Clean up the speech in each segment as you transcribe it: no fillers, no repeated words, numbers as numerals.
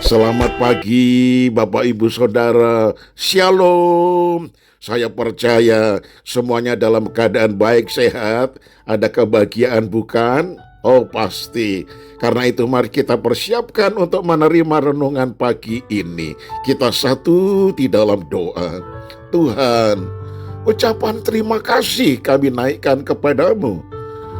Selamat pagi Bapak Ibu Saudara. Shalom. Saya percaya semuanya dalam keadaan baik, sehat. Ada kebahagiaan bukan? Oh pasti. Karena itu mari kita persiapkan untuk menerima renungan pagi ini. Kita satu di dalam doa. Tuhan, ucapan terima kasih kami naikkan kepadamu.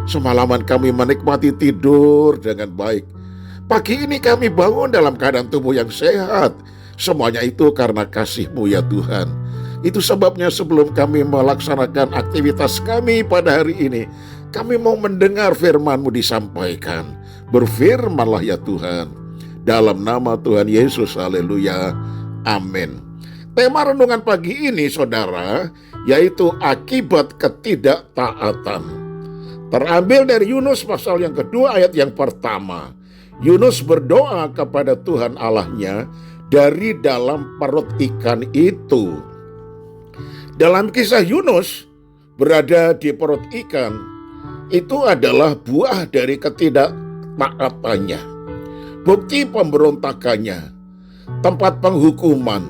Semalaman kami menikmati tidur dengan baik. Pagi ini kami bangun dalam keadaan tubuh yang sehat. Semuanya itu karena kasih-Mu ya Tuhan. Itu sebabnya sebelum kami melaksanakan aktivitas kami pada hari ini, kami mau mendengar firman-Mu disampaikan. Berfirmanlah ya Tuhan. Dalam nama Tuhan Yesus, haleluya, amin. Tema renungan pagi ini saudara, yaitu akibat ketidaktaatan. Terambil dari Yunus pasal yang kedua ayat yang pertama. Yunus berdoa kepada Tuhan Allahnya dari dalam perut ikan itu. Dalam kisah Yunus berada di perut ikan, itu adalah buah dari ketidaktaatannya, bukti pemberontakannya, tempat penghukuman.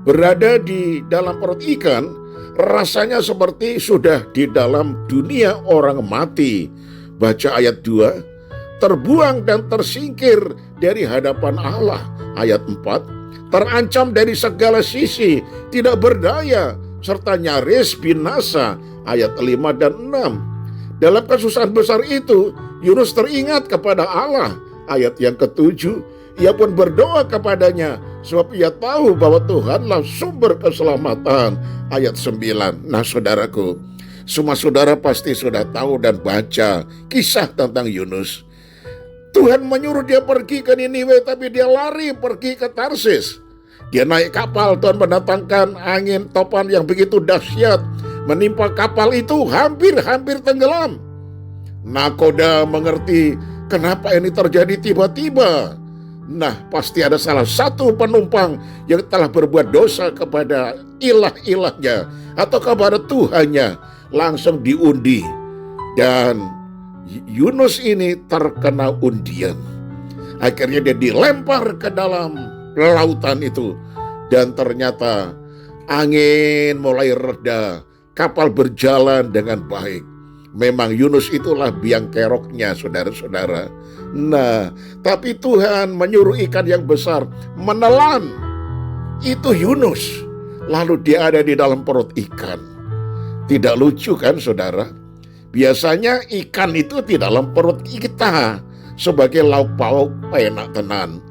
Berada di dalam perut ikan, rasanya seperti sudah di dalam dunia orang mati. Baca ayat 2. Terbuang dan tersingkir dari hadapan Allah. Ayat 4. Terancam dari segala sisi, tidak berdaya, serta nyaris binasa. Ayat 5 dan 6. Dalam kesusahan besar itu, Yunus teringat kepada Allah. Ayat yang ke-7. Ia pun berdoa kepadanya, sebab ia tahu bahwa Tuhanlah sumber keselamatan. Ayat 9. Nah saudaraku, semua saudara pasti sudah tahu dan baca kisah tentang Yunus. Tuhan menyuruh dia pergi ke Niniwe, tapi dia lari pergi ke Tarsis. Dia naik kapal, Tuhan mendatangkan angin topan yang begitu dahsyat, menimpa kapal itu hampir tenggelam. Nakoda mengerti kenapa ini terjadi tiba-tiba. Nah, pasti ada salah satu penumpang yang telah berbuat dosa kepada ilah-ilahnya atau kepada Tuhannya, langsung diundi. Dan Yunus ini terkena undian. Akhirnya dia dilempar ke dalam lautan itu. Dan ternyata angin mulai reda, kapal berjalan dengan baik. Memang Yunus itulah biang keroknya saudara-saudara. Nah, tapi Tuhan menyuruh ikan yang besar menelan itu Yunus. Lalu dia ada di dalam perut ikan. Tidak lucu kan saudara? Biasanya ikan itu di dalam perut kita sebagai lauk pauk enak tenan.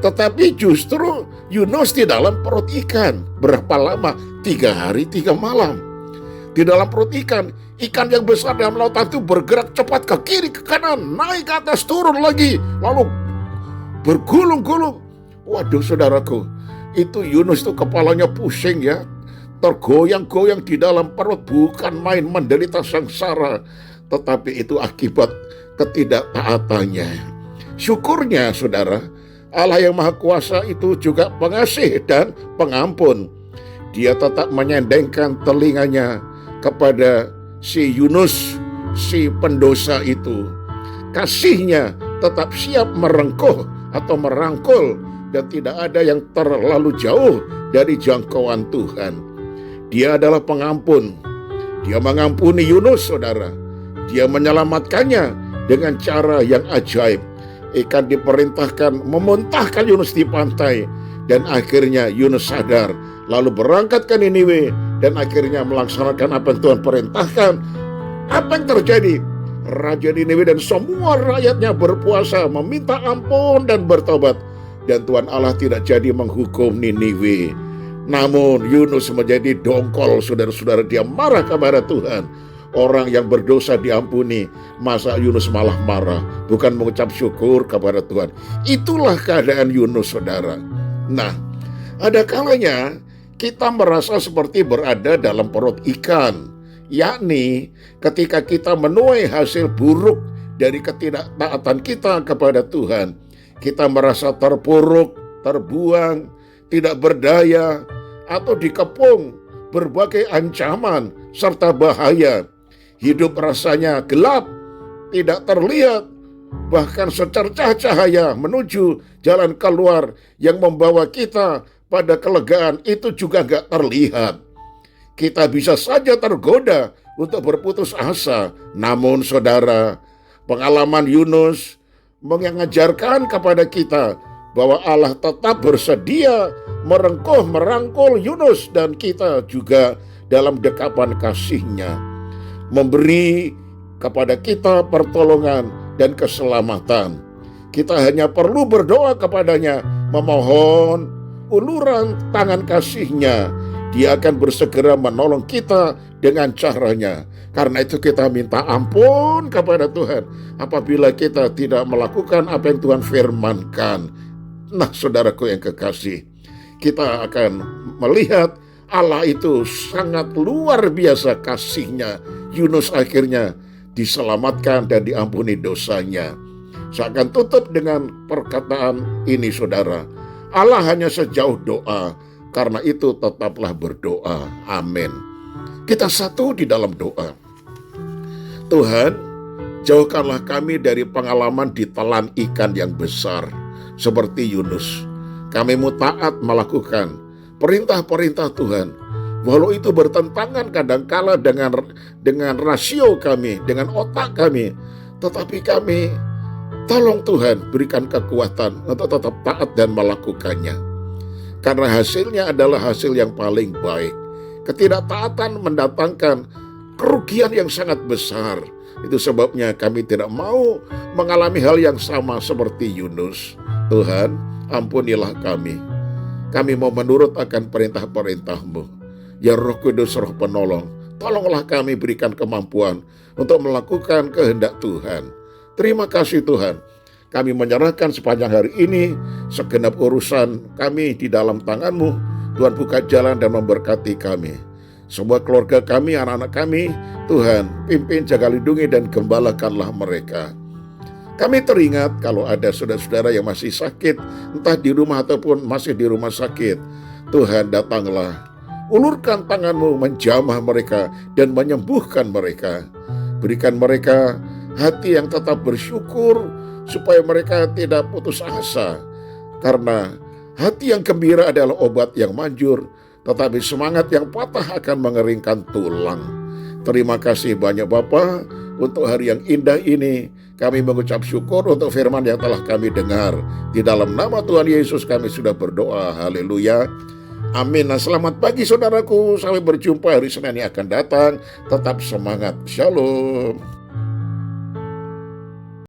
Tetapi justru Yunus di dalam perut ikan. Berapa lama? 3 hari 3 malam. Di dalam perut ikan yang besar dalam lautan itu bergerak cepat ke kiri ke kanan, naik ke atas turun lagi, lalu bergulung-gulung. Waduh saudaraku, itu Yunus itu kepalanya pusing ya. Tergoyang-goyang di dalam perut, bukan main, menderita sengsara. Tetapi itu akibat ketidaktaatannya. Syukurnya saudara, Allah yang Maha Kuasa itu juga pengasih dan pengampun. Dia tetap menyendengkan telinganya kepada si Yunus, si pendosa itu. Kasihnya tetap siap merengkuh atau merangkul, dan tidak ada yang terlalu jauh dari jangkauan Tuhan. Dia adalah pengampun. Dia mengampuni Yunus saudara. Dia menyelamatkannya dengan cara yang ajaib. Ikan diperintahkan memuntahkan Yunus di pantai. Dan akhirnya Yunus sadar. Lalu berangkat ke Niniwe. Dan akhirnya melaksanakan apa yang Tuhan perintahkan. Apa yang terjadi? Raja Niniwe dan semua rakyatnya berpuasa, meminta ampun dan bertobat. Dan Tuhan Allah tidak jadi menghukum Niniwe. Namun Yunus menjadi dongkol saudara-saudara. Dia marah kepada Tuhan. Orang yang berdosa diampuni, masa Yunus malah marah, bukan mengucap syukur kepada Tuhan. Itulah keadaan Yunus saudara. Nah, ada kalanya kita merasa seperti berada dalam perut ikan, yakni ketika kita menuai hasil buruk dari ketidaktaatan kita kepada Tuhan. Kita merasa terpuruk, terbuang, tidak berdaya, atau dikepung berbagai ancaman serta bahaya. Hidup rasanya gelap, tidak terlihat, bahkan secercah cahaya menuju jalan keluar yang membawa kita pada kelegaan itu juga gak terlihat. Kita bisa saja tergoda untuk berputus asa. Namun saudara, pengalaman Yunus mengajarkan kepada kita bahwa Allah tetap bersedia merangkul Yunus dan kita juga dalam dekapan kasih-Nya, memberi kepada kita pertolongan dan keselamatan. Kita hanya perlu berdoa kepadanya, memohon uluran tangan kasih-Nya. Dia akan bersegera menolong kita dengan caranya. Karena itu kita minta ampun kepada Tuhan apabila kita tidak melakukan apa yang Tuhan firmankan. Nah, saudaraku yang kekasih, kita akan melihat Allah itu sangat luar biasa kasih-Nya. Yunus akhirnya diselamatkan dan diampuni dosanya. Saya akan tutup dengan perkataan ini, saudara. Allah hanya sejauh doa, karena itu tetaplah berdoa. Amin. Kita satu di dalam doa. Tuhan, jauhkanlah kami dari pengalaman ditelan ikan yang besar seperti Yunus. Kami mau taat melakukan perintah-perintah Tuhan, walau itu bertentangan kadangkala dengan rasio kami, dengan otak kami. Tetapi kami, tolong Tuhan berikan kekuatan untuk tetap taat dan melakukannya. Karena hasilnya adalah hasil yang paling baik. Ketidaktaatan mendatangkan kerugian yang sangat besar. Itu sebabnya kami tidak mau mengalami hal yang sama seperti Yunus. Tuhan, ampunilah kami. Kami mau menurut akan perintah-perintah-Mu. Ya Roh Kudus, Roh Penolong, tolonglah kami berikan kemampuan untuk melakukan kehendak Tuhan. Terima kasih Tuhan. Kami menyerahkan sepanjang hari ini segenap urusan kami di dalam tangan-Mu. Tuhan buka jalan dan memberkati kami. Semua keluarga kami, anak-anak kami, Tuhan pimpin, jaga, lindungi dan gembalakanlah mereka. Kami teringat kalau ada saudara-saudara yang masih sakit, entah di rumah ataupun masih di rumah sakit. Tuhan datanglah, ulurkan tangan-Mu menjamah mereka dan menyembuhkan mereka. Berikan mereka hati yang tetap bersyukur supaya mereka tidak putus asa. Karena hati yang gembira adalah obat yang manjur, tetapi semangat yang patah akan mengeringkan tulang. Terima kasih banyak Bapa untuk hari yang indah ini. Kami mengucap syukur untuk firman yang telah kami dengar. Di dalam nama Tuhan Yesus kami sudah berdoa. Haleluya. Amin. Nah, selamat pagi saudaraku. Sampai berjumpa hari Senin yang akan datang. Tetap semangat. Shalom.